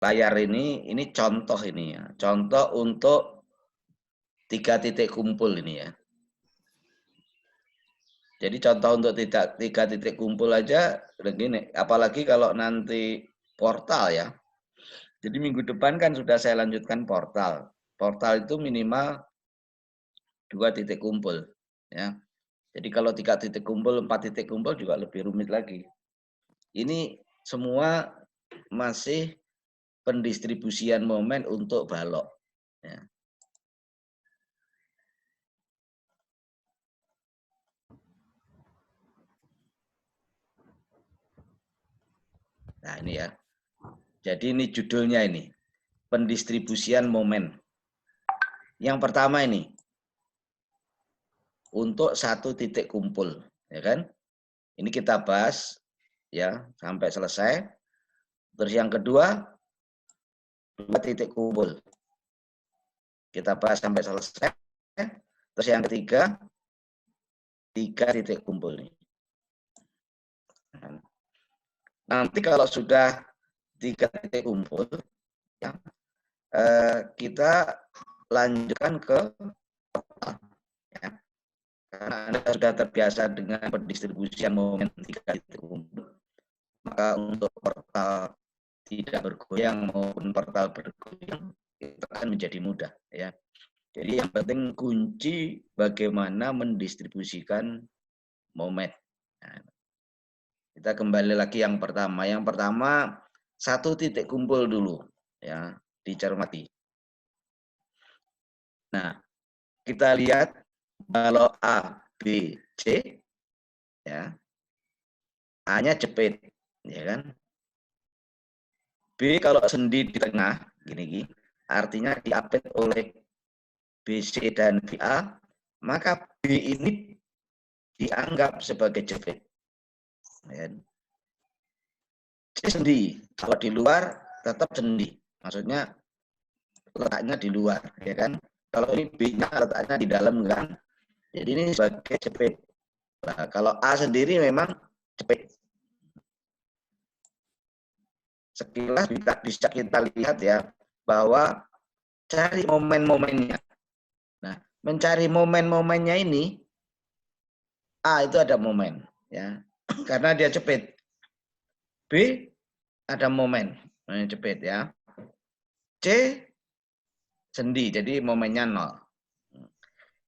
layar ini contoh ini ya. Contoh untuk 3 titik kumpul ini ya. Jadi contoh untuk 3 titik kumpul aja begini, apalagi kalau nanti portal ya. Jadi minggu depan kan sudah saya lanjutkan portal. Portal itu minimal 2 titik kumpul ya. Jadi kalau 3 titik kumpul, 4 titik kumpul juga lebih rumit lagi. Ini semua masih pendistribusian momen untuk balok ya. Nah, ini ya. Jadi ini judulnya ini, pendistribusian momen. Yang pertama ini, untuk 1 titik kumpul, ya kan? Ini kita bahas ya sampai selesai. Terus yang kedua, 2 titik kumpul. Kita bahas sampai selesai. Terus yang ketiga, 3 titik kumpul nih. Nanti kalau sudah 3 titik kumpul, ya, kita lanjutkan ke ya. Karena Anda sudah terbiasa dengan pendistribusian momen 3 titik kumpul, maka untuk portal tidak bergoyang maupun portal bergoyang itu akan menjadi mudah ya. Jadi yang penting kunci bagaimana mendistribusikan momen. Nah, kita kembali lagi yang pertama. Yang pertama 1 titik kumpul dulu ya, dicermati. Nah, kita lihat kalau A, B, C ya. A-nya jepit, ya kan? B kalau sendi di tengah, gini, artinya diapit oleh BC dan BA, maka B ini dianggap sebagai jepit. Ya. C sendi, kalau di luar tetap sendi, maksudnya letaknya di luar, ya kan? Kalau ini B-nya letaknya di dalam kan, jadi ini sebagai jepit. Nah, kalau A sendiri memang jepit. Sekilas bisa kita lihat ya bahwa cari momen-momennya. Nah, mencari momen-momennya ini A itu ada momen ya. Karena dia jepit. B ada momen jepit ya. C sendi jadi momennya 0.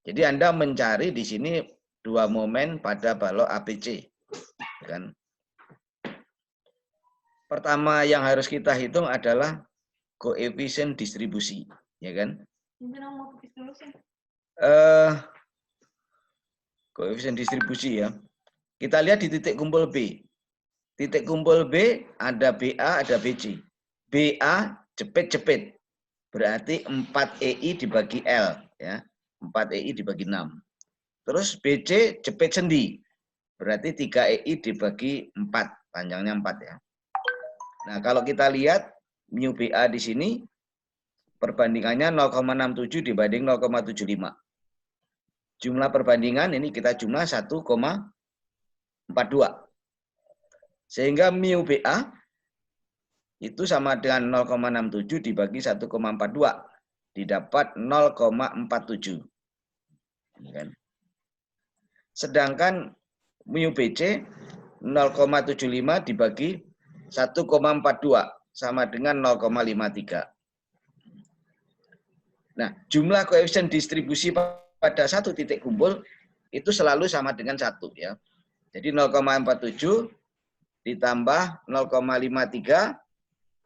Jadi Anda mencari di sini 2 momen pada balok ABC kan. Pertama yang harus kita hitung adalah koefisien distribusi, ya kan? Koefisien distribusi ya. Kita lihat di titik kumpul B. Titik kumpul B ada BA, ada BC. BA jepit-jepit. Berarti 4EI dibagi L ya. 4EI dibagi 6. Terus BC jepit sendi. Berarti 3EI dibagi 4, panjangnya 4 ya. Nah, kalau kita lihat mu BA di sini perbandingannya 0,67 dibanding 0,75. Jumlah perbandingan ini kita jumlah 1,42. Sehingga mu BA itu sama dengan 0,67 dibagi 1,42. Didapat 0,47. Sedangkan mu BC 0,75 dibagi 1,42 sama dengan 0,53. Nah, jumlah koefisien distribusi pada 1 titik kumpul itu selalu sama dengan 1 ya. Jadi 0,47 ditambah 0,53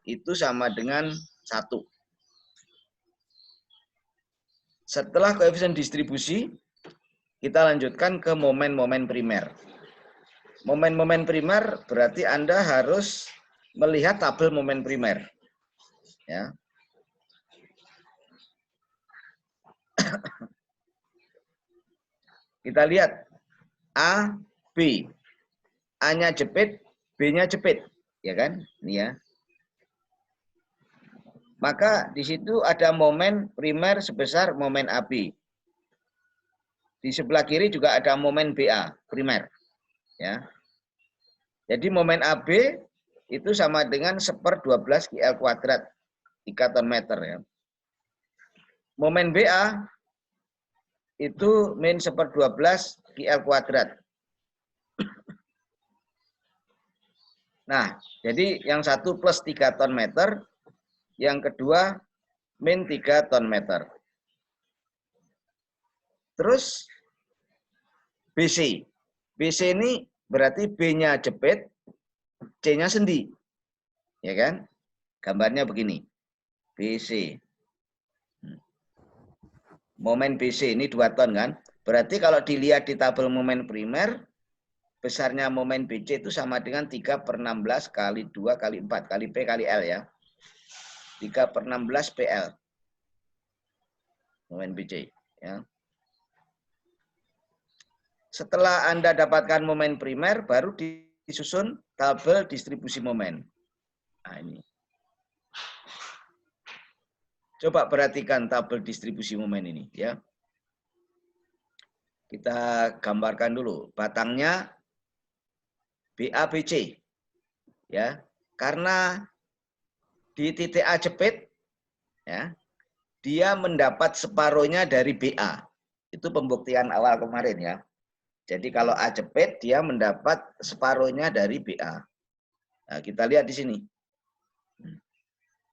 itu sama dengan 1. Setelah koefisien distribusi, kita lanjutkan ke momen-momen primer. Momen-momen primer berarti Anda harus melihat tabel momen primer. Ya. Kita lihat A, B. A-nya jepit, B-nya jepit, ya kan? Ini ya. Maka di situ ada momen primer sebesar momen AB. Di sebelah kiri juga ada momen BA, primer. Ya. Jadi momen AB itu sama dengan 1/12 QL kuadrat ikatan meter ya. Momen BA itu min 1/12 QL kuadrat. Nah, jadi yang satu plus 3 ton meter, yang kedua min 3 ton meter. Terus BC. BC ini berarti B-nya jepit, C-nya sendi. Ya kan? Gambarnya begini. BC. Momen BC ini 2 ton kan? Berarti kalau dilihat di tabel momen primer, besarnya momen BC itu sama dengan 3/16 kali 2 kali 4 kali P kali L ya. 3/16 PL. Momen BC. Ya. Setelah Anda dapatkan momen primer, baru disusun tabel distribusi momen. Nah ini. Coba perhatikan tabel distribusi momen ini ya. Kita gambarkan dulu. Batangnya BABC. Ya. Karena di titik A jepit ya, dia mendapat separuhnya dari BA. Itu pembuktian awal kemarin ya. Jadi kalau A jepit, dia mendapat separuhnya dari BA. Nah, kita lihat di sini.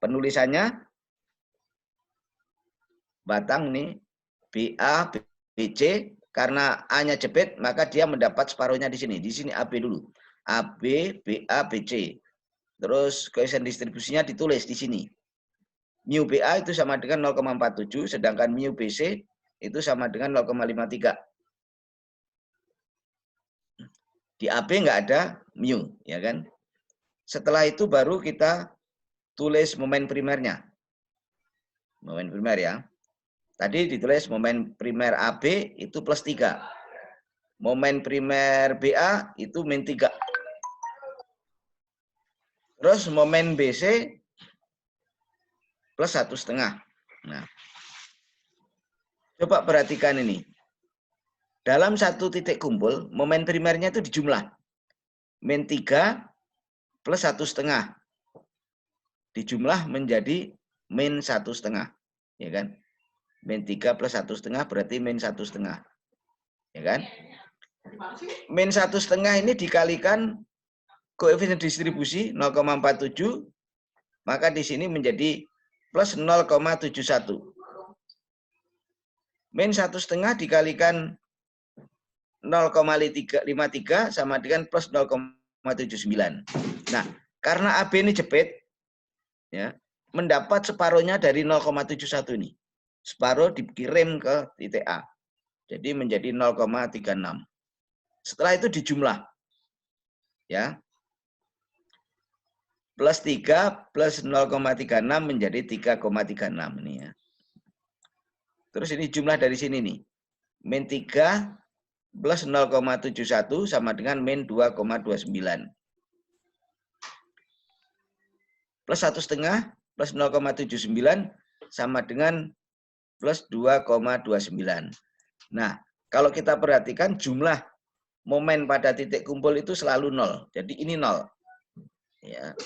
Penulisannya batang nih BA BC, karena A-nya jepit, maka dia mendapat separuhnya di sini. Di sini AB dulu. AB, BA, BC. Terus koefisien distribusinya ditulis di sini. Mu BA itu sama dengan 0,47, sedangkan mu BC itu sama dengan 0,53. Di AB nggak ada mu, ya kan? Setelah itu baru kita tulis momen primernya. Momen primer ya. Tadi ditulis momen primer AB itu plus 3. Momen primer BA itu min 3. Terus momen BC plus 1,5. Nah, coba perhatikan ini. Dalam satu titik kumpul, momen primernya itu dijumlah. Min 3 plus 1,5. Dijumlah menjadi min 1,5. Ya kan? Min 3 plus 1,5 berarti min 1,5. Ya kan? Min 1,5 ini dikalikan koefisien distribusi 0,47, maka di sini menjadi plus 0,71. Min 1,5 dikalikan 0,53 sama dengan plus 0,79. Nah, karena AB ini jepit, ya, mendapat separuhnya dari 0,71 ini. Separuh dikirim ke titik A. Jadi menjadi 0,36. Setelah itu dijumlah. Ya. Plus 3 plus 0,36 menjadi 3,36 ini ya. Terus ini jumlah dari sini nih. Min 3 plus 0,71 sama dengan min 2,29. Plus 1,5 plus 0,79 sama dengan plus 2,29. Nah, kalau kita perhatikan jumlah momen pada titik kumpul itu selalu 0. Jadi ini 0. Ya.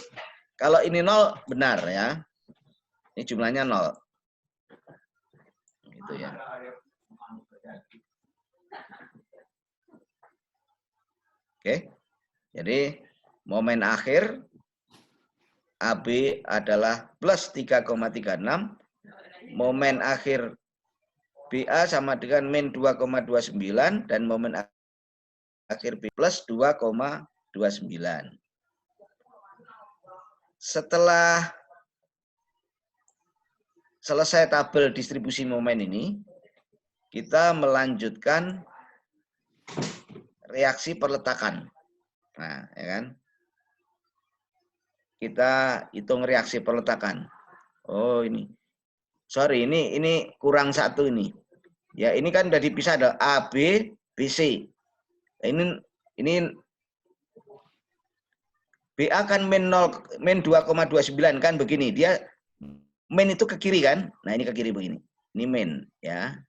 Kalau ini 0 benar ya. Ini jumlahnya 0. Gitu ya. Oke. Jadi momen akhir AB adalah plus 3,36. Momen akhir BA sama dengan min 2,29 dan momen akhir B plus 2,29. Setelah selesai tabel distribusi momen ini, kita melanjutkan reaksi perletakan. Nah, ya kan? Kita hitung reaksi perletakan. Oh, ini. Sorry, ini kurang satu ini. Ya, ini kan udah dipisah ada A, B, BC. Ini BA kan min 2,29 kan begini. Dia min itu ke kiri kan? Nah, ini ke kiri begini. Ini min ya.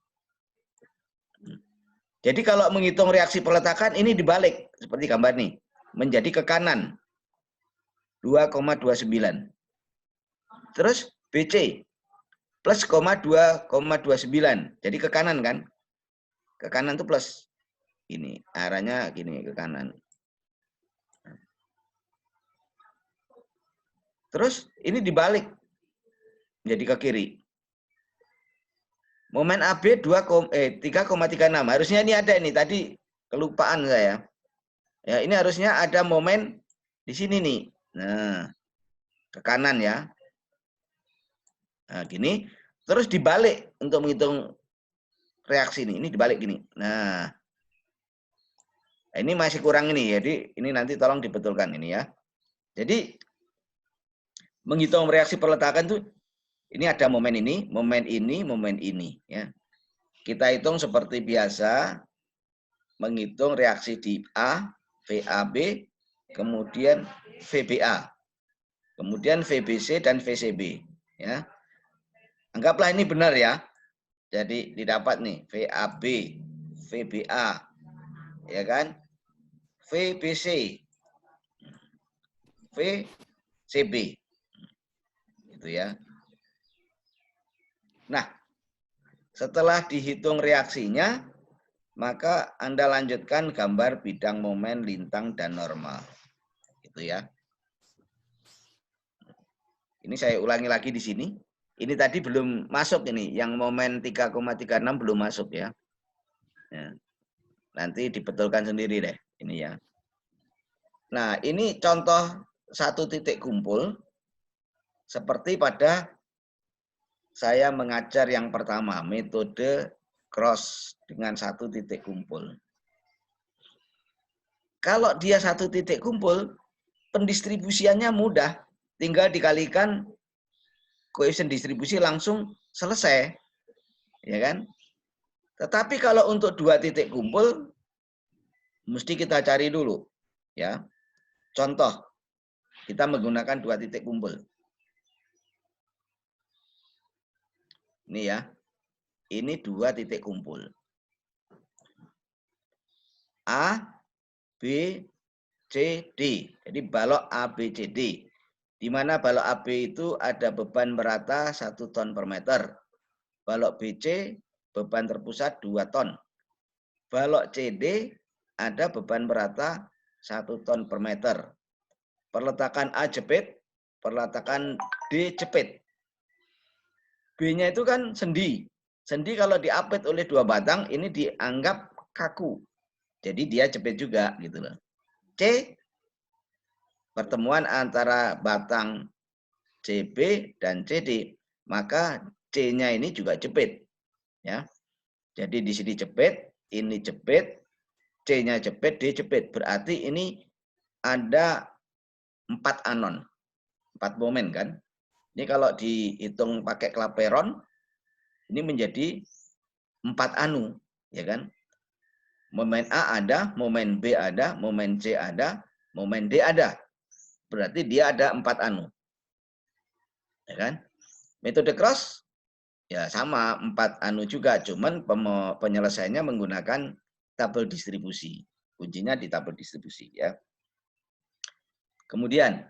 Jadi kalau menghitung reaksi peletakan ini dibalik seperti gambar nih. Menjadi ke kanan 2,29. Terus BC plus 2,29. Jadi ke kanan kan? Ke kanan itu plus. Ini arahnya gini ke kanan. Terus ini dibalik jadi ke kiri. Momen AB 3,36. Harusnya ini ada ini tadi kelupaan saya. Ya, ini harusnya ada momen di sini nih. Nah, ke kanan ya. Nah, gini. Terus dibalik untuk menghitung reaksi ini. Ini dibalik gini. Nah, ini masih kurang ini. Jadi ini nanti tolong dibetulkan ini ya. Jadi menghitung reaksi perletakan tuh ini ada momen ini, momen ini, momen ini ya. Kita hitung seperti biasa menghitung reaksi di A, VAB, kemudian VBA, kemudian VBC dan VCB ya. Anggaplah ini benar ya. Jadi didapat nih VAB, VBA ya kan? VBC, VCB. Gitu ya. Nah, setelah dihitung reaksinya, maka Anda lanjutkan gambar bidang momen, lintang, dan normal. Gitu ya. Ini saya ulangi lagi di sini. Ini tadi belum masuk ini, yang momen 3,36 belum masuk ya. Ya. Nanti dibetulkan sendiri deh, ini ya. Nah, ini contoh satu titik kumpul, seperti pada saya mengajar yang pertama, metode cross dengan satu titik kumpul. Kalau dia satu titik kumpul, pendistribusiannya mudah. Tinggal dikalikan koefisien distribusi langsung selesai. Ya kan? Tetapi kalau untuk dua titik kumpul, mesti kita cari dulu. Ya. Contoh, kita menggunakan dua titik kumpul. Ini ya. Ini dua titik kumpul. A, B, C, D. Jadi balok A, B, C, D. Di mana balok AB itu ada beban merata 1 ton per meter. Balok BC beban terpusat 2 ton. Balok CD ada beban merata 1 ton per meter. Perletakan A jepit, perletakan D jepit. B-nya itu kan sendi. Sendi kalau diapit oleh dua batang, ini dianggap kaku. Jadi dia jepit juga gitu loh. C, pertemuan antara batang CB dan CD, maka C-nya ini juga jepit. Ya. Jadi di sini jepit, ini jepit, C-nya jepit, D jepit. Berarti ini ada 4 anon, 4 momen kan. Ini kalau dihitung pakai klaperon, ini menjadi 4 anu, ya kan. Momen A ada, momen B ada, momen C ada, momen D ada. Berarti dia ada 4 anu. Ya kan? Metode cross ya sama 4 anu juga, cuman penyelesaiannya menggunakan tabel distribusi. Kuncinya di tabel distribusi ya. Kemudian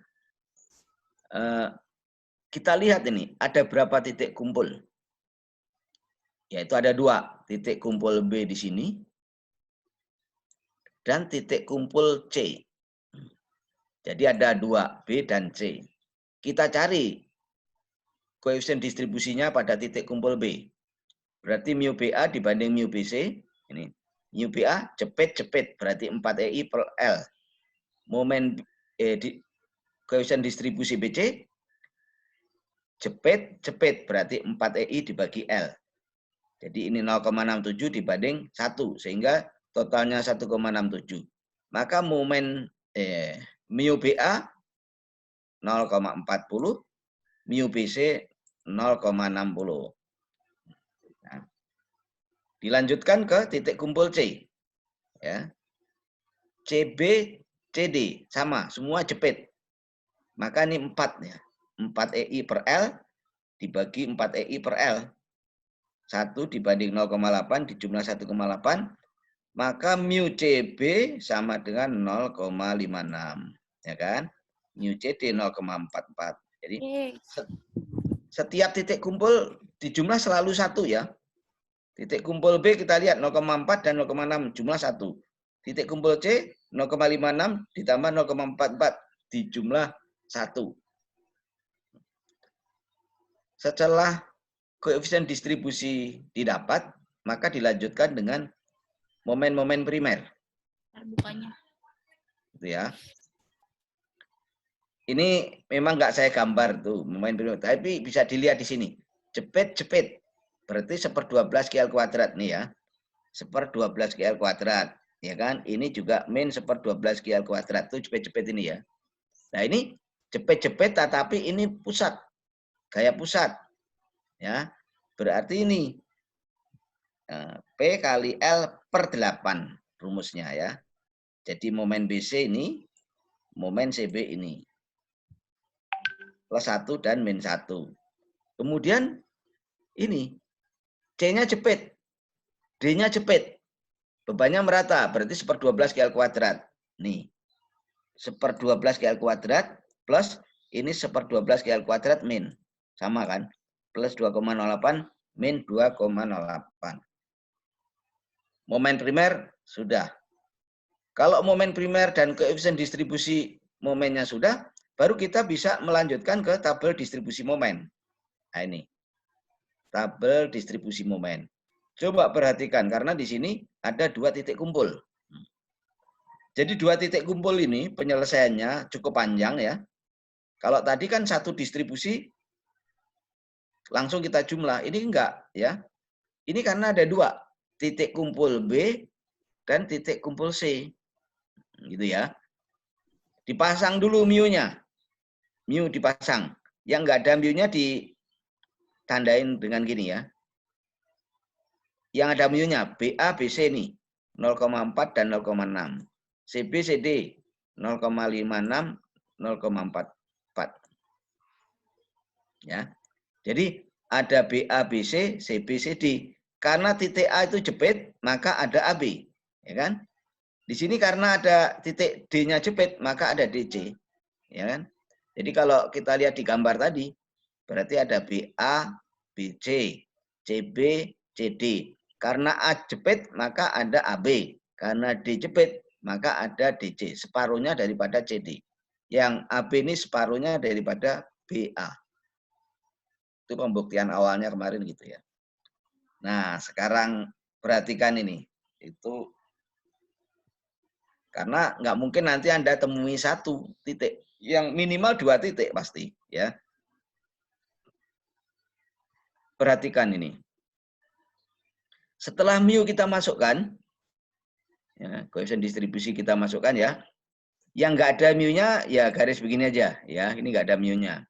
kita lihat ini ada berapa titik kumpul. Yaitu ada 2, titik kumpul B di sini dan titik kumpul C. Jadi ada 2, B dan C. Kita cari koefisien distribusinya pada titik kumpul B. Berarti mu BA dibanding mu BC. Ini mu BA jepit-jepit, berarti 4EI per L. Momen koefisien distribusi BC jepit-jepit, berarti 4EI dibagi L. Jadi ini 0,67 dibanding 1, sehingga totalnya 1,67. Maka momen mu BA 0,40, mu BC 0,60. Nah, dilanjutkan ke titik kumpul C. Ya. CB, CD sama, semua jepit. Maka ini 4 ya. 4EI per L dibagi 4EI per L. 1 dibanding 0,8 dijumlah 1,8. Maka mu CB sama dengan 0,56. Ya kan? Mu CD 0,44. Jadi setiap titik kumpul dijumlah selalu 1 ya. Titik kumpul B kita lihat 0,4 dan 0,6 jumlah 1. Titik kumpul C 0,56 ditambah 0,44 dijumlah 1. Setelah koefisien distribusi didapat, maka dilanjutkan dengan momen-momen primer. Bukannya. Gitu ya. Ini memang nggak saya gambar tuh momen primer, tapi bisa dilihat di sini. Jepit-jepit. Berarti 1/12 KL kuadrat nih ya. 1/12 KL kuadrat. Ya kan? Ini juga min 1/12 KL kuadrat. Itu jepit-jepit ini ya. Nah ini jepit-jepit tetapi ini pusat. Gaya pusat. Ya. Berarti ini P kali L per 8 rumusnya ya. Jadi momen BC ini, momen CB ini. Plus 1 dan min 1. Kemudian ini, C-nya jepit, D-nya jepit. Bebannya merata, berarti 1/12 KL kuadrat. Nih, 1/12 KL kuadrat plus ini 1/12 KL kuadrat min. Sama kan? Plus 2,08 min 2,08. Momen primer sudah. Kalau momen primer dan koefisien distribusi momennya sudah, baru kita bisa melanjutkan ke tabel distribusi momen. Nah ini, tabel distribusi momen. Coba perhatikan, karena di sini ada 2 titik kumpul. Jadi 2 titik kumpul ini penyelesaiannya cukup panjang ya. Kalau tadi kan 1 distribusi, langsung kita jumlah. Ini enggak ya. Ini karena ada 2, titik kumpul B dan titik kumpul C. Gitu ya. Dipasang dulu mu-nya. Mu dipasang. Yang enggak ada mu-nya ditandain dengan gini ya. Yang ada mu-nya BA, BC nih 0,4 dan 0,6. CB, CD 0,56, 0,44. Ya. Jadi ada BA, BC, CB, CD. Karena titik A itu jepit, maka ada AB, ya kan? Di sini karena ada titik D-nya jepit, maka ada DC, ya kan? Jadi kalau kita lihat di gambar tadi, berarti ada BA, BC, CB, CD. Karena A jepit, maka ada AB. Karena D jepit, maka ada DC. Separuhnya daripada CD. Yang AB ini separuhnya daripada BA. Itu pembuktian awalnya kemarin gitu ya. Nah, sekarang perhatikan ini. Itu karena nggak mungkin nanti Anda temui 1 titik. Yang minimal 2 titik pasti. Ya. Perhatikan ini. Setelah mu kita masukkan, ya, koefisien distribusi kita masukkan ya. Yang nggak ada mu-nya, ya garis begini aja. Ya, ini nggak ada mu-nya.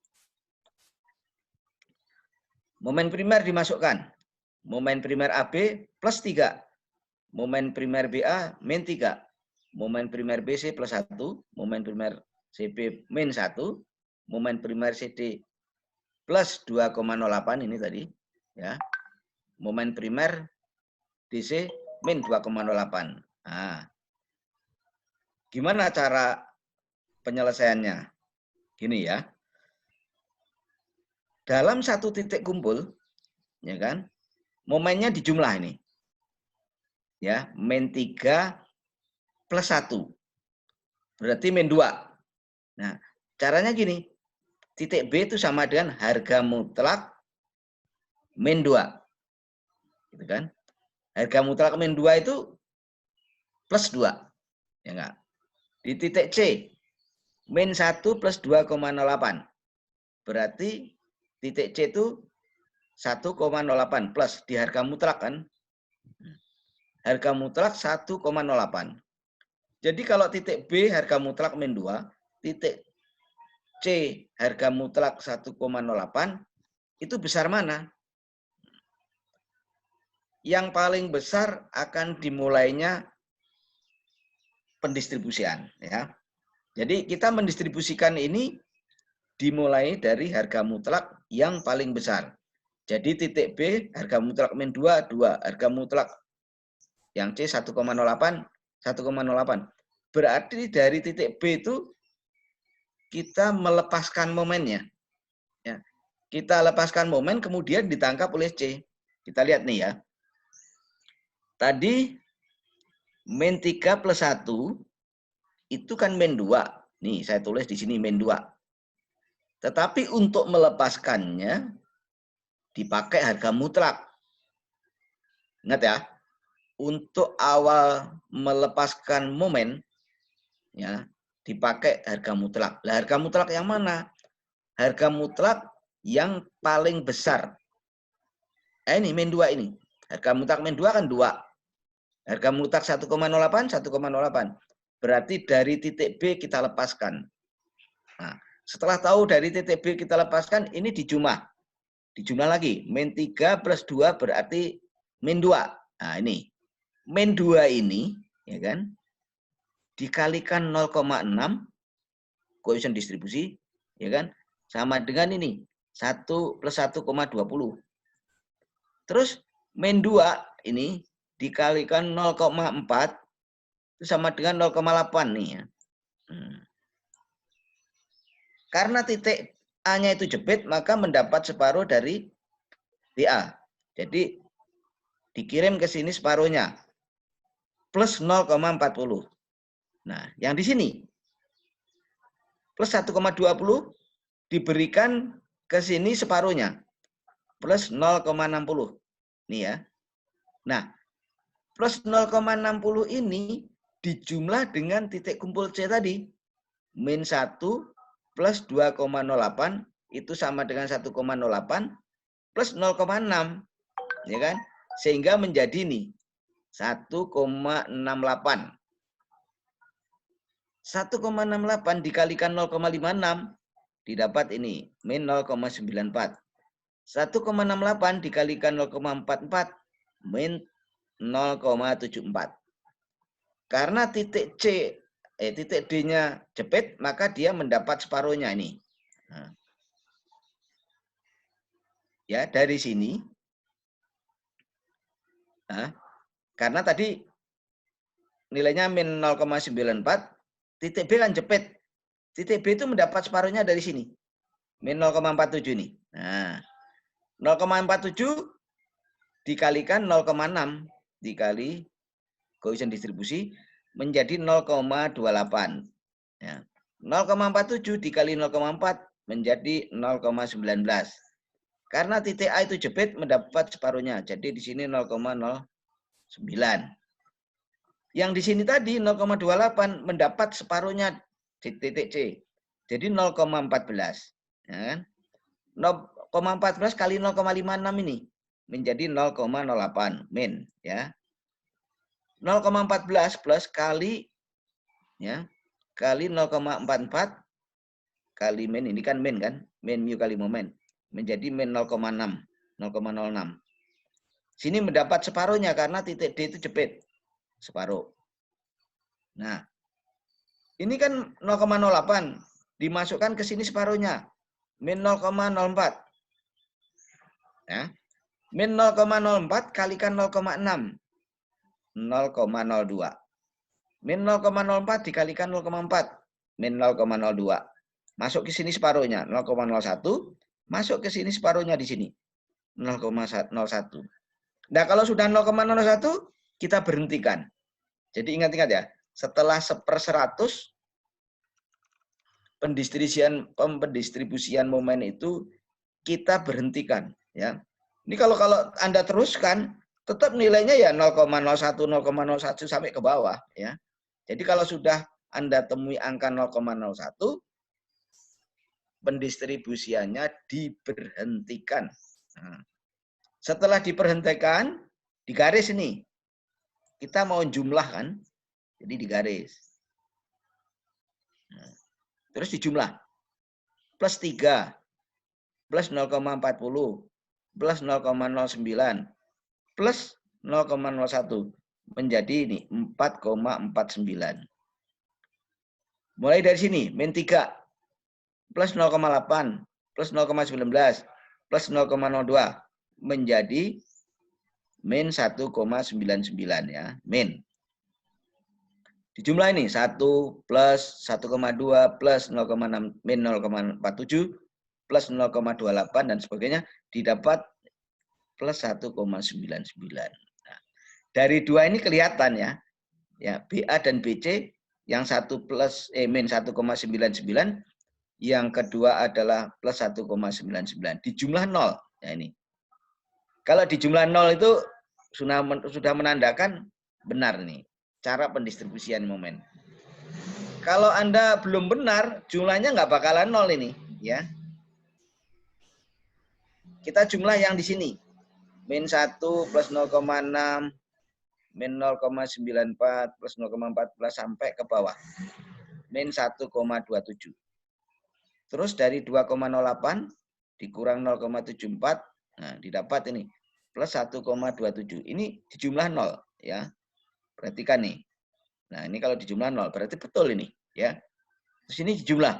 Momen primer dimasukkan. Momen primer AB plus 3. Momen primer BA min 3. Momen primer BC plus 1. Momen primer CB min 1. Momen primer CD plus 2,08 ini tadi. Ya. Momen primer DC min 2,08. Nah, gimana cara penyelesaiannya? Gini ya. Dalam 1 titik kumpul, ya kan? Momennya dijumlah ini. Ya, min 3 plus 1. Berarti min 2. Nah, caranya gini. Titik B itu sama dengan harga mutlak min 2. Gitu kan? Harga mutlak min 2 itu plus 2. Ya enggak? Di titik C, min 1 plus 2,08. Berarti titik C itu 1,08 plus di harga mutlak kan. Harga mutlak 1,08. Jadi kalau titik B harga mutlak min 2, titik C harga mutlak 1,08, itu besar mana? Yang paling besar akan dimulainya pendistribusian. Ya. Jadi kita mendistribusikan ini dimulai dari harga mutlak yang paling besar. Jadi titik B harga mutlak min 2, 2. Harga mutlak yang C 1,08, 1,08. Berarti dari titik B itu kita melepaskan momennya. Ya. Kita lepaskan momen, kemudian ditangkap oleh C. Kita lihat nih ya. Tadi min 3 plus 1 itu kan min 2. Nih, saya tulis di sini min 2. Tetapi untuk melepaskannya, dipakai harga mutlak. Ingat ya, untuk awal melepaskan momen, ya dipakai harga mutlak. Lah, harga mutlak yang mana? Harga mutlak yang paling besar. Ini min 2 ini. Harga mutlak min 2 kan 2. Harga mutlak 1,08, 1,08. Berarti dari titik B kita lepaskan. Nah, setelah tahu dari titik B kita lepaskan, ini dijumlah. Dijumlah lagi. Min 3 plus 2 berarti min 2. Nah, ini. Min 2 ini, ya kan, dikalikan 0,6, koefisien distribusi, ya kan, sama dengan ini, 1 plus 1,20. Terus min 2 ini dikalikan 0,4, itu sama dengan 0,8 nih ya. Karena titik A-nya itu jepit, maka mendapat separuh dari BA. Jadi dikirim ke sini separuhnya. Plus 0,40. Nah, yang di sini plus 1,20 diberikan ke sini separuhnya. Plus 0,60. Nih ya. Nah, plus 0,60 ini dijumlah dengan titik kumpul C tadi. Min 1 plus 2,08 itu sama dengan 1,08 plus 0,6. Ya kan? Sehingga menjadi nih 1,68. 1,68 dikalikan 0,56 didapat ini min 0,94. 1,68 dikalikan 0,44 min 0,74. Karena titik C, titik D-nya jepit, maka dia mendapat separuhnya ini. Nah. Ya, dari sini. Nah, karena tadi nilainya min 0,94, titik B kan jepit. Titik B itu mendapat separuhnya dari sini. Min 0,47 nih. Nah, 0,47 dikalikan 0,6 dikali koefisien distribusi menjadi 0,28. Ya. 0,47 dikali 0,4 menjadi 0,19. Karena titik A itu jepit mendapat separuhnya. Jadi di sini 0,09. Yang di sini tadi 0,28 mendapat separuhnya di titik C. Jadi 0,14. Ya kan? 0,14 kali 0,56 ini menjadi 0,08 min ya. 0,14 plus kali ya kali 0,44 kali min, ini kan min kan, min mu kali momen menjadi min 0,6, 0,06. Sini mendapat separuhnya karena titik D itu jepit separuh. Nah, ini kan 0,08 dimasukkan ke sini separuhnya min 0,04. Ya. Min 0,04 kalikan 0,6. 0,02. Min 0,04 dikalikan 0,4. Min 0,02. Masuk ke sini separuhnya. 0,01. Masuk ke sini separuhnya di sini. 0,01. Nah, kalau sudah 0,01, kita berhentikan. Jadi ingat-ingat ya. Setelah 1/100, pendistribusian momen itu kita berhentikan. Ya. Ini kalau Anda teruskan, tetap nilainya ya 0,01, 0,01 sampai ke bawah. Ya. Jadi kalau sudah Anda temui angka 0,01, pendistribusiannya diberhentikan. Nah, setelah diberhentikan, digaris ini. Kita mau jumlah kan, jadi digaris. Nah, terus dijumlah. Plus 3, plus 0,40, plus 0,09, plus 0,01. Menjadi ini 4,49. Mulai dari sini, min 3, plus 0,8, plus 0,19, plus 0,02, menjadi min 1,99 ya, min. Dijumlah ini 1 plus 1,2 plus 0,6 min 0,47 plus 0,28 dan sebagainya, didapat plus 1,99. Nah, dari dua ini kelihatan ya BA dan BC, yang satu plus min 1,99, yang kedua adalah plus 1,99. Di jumlah 0. Ya ini. Kalau di jumlah 0 itu sudah menandakan benar nih cara pendistribusian momen. Kalau Anda belum benar, jumlahnya nggak bakalan 0 ini, ya. Kita jumlah yang di sini. Min 1 plus 0,6, min 0,94 plus 0,14 sampai ke bawah. Min 1,27. Terus dari 2,08 dikurang 0,74, nah didapat ini plus 1,27. Ini di jumlah 0, ya. Perhatikan nih. Nah, ini kalau di jumlah 0 berarti betul ini, ya. Terus ini di jumlah.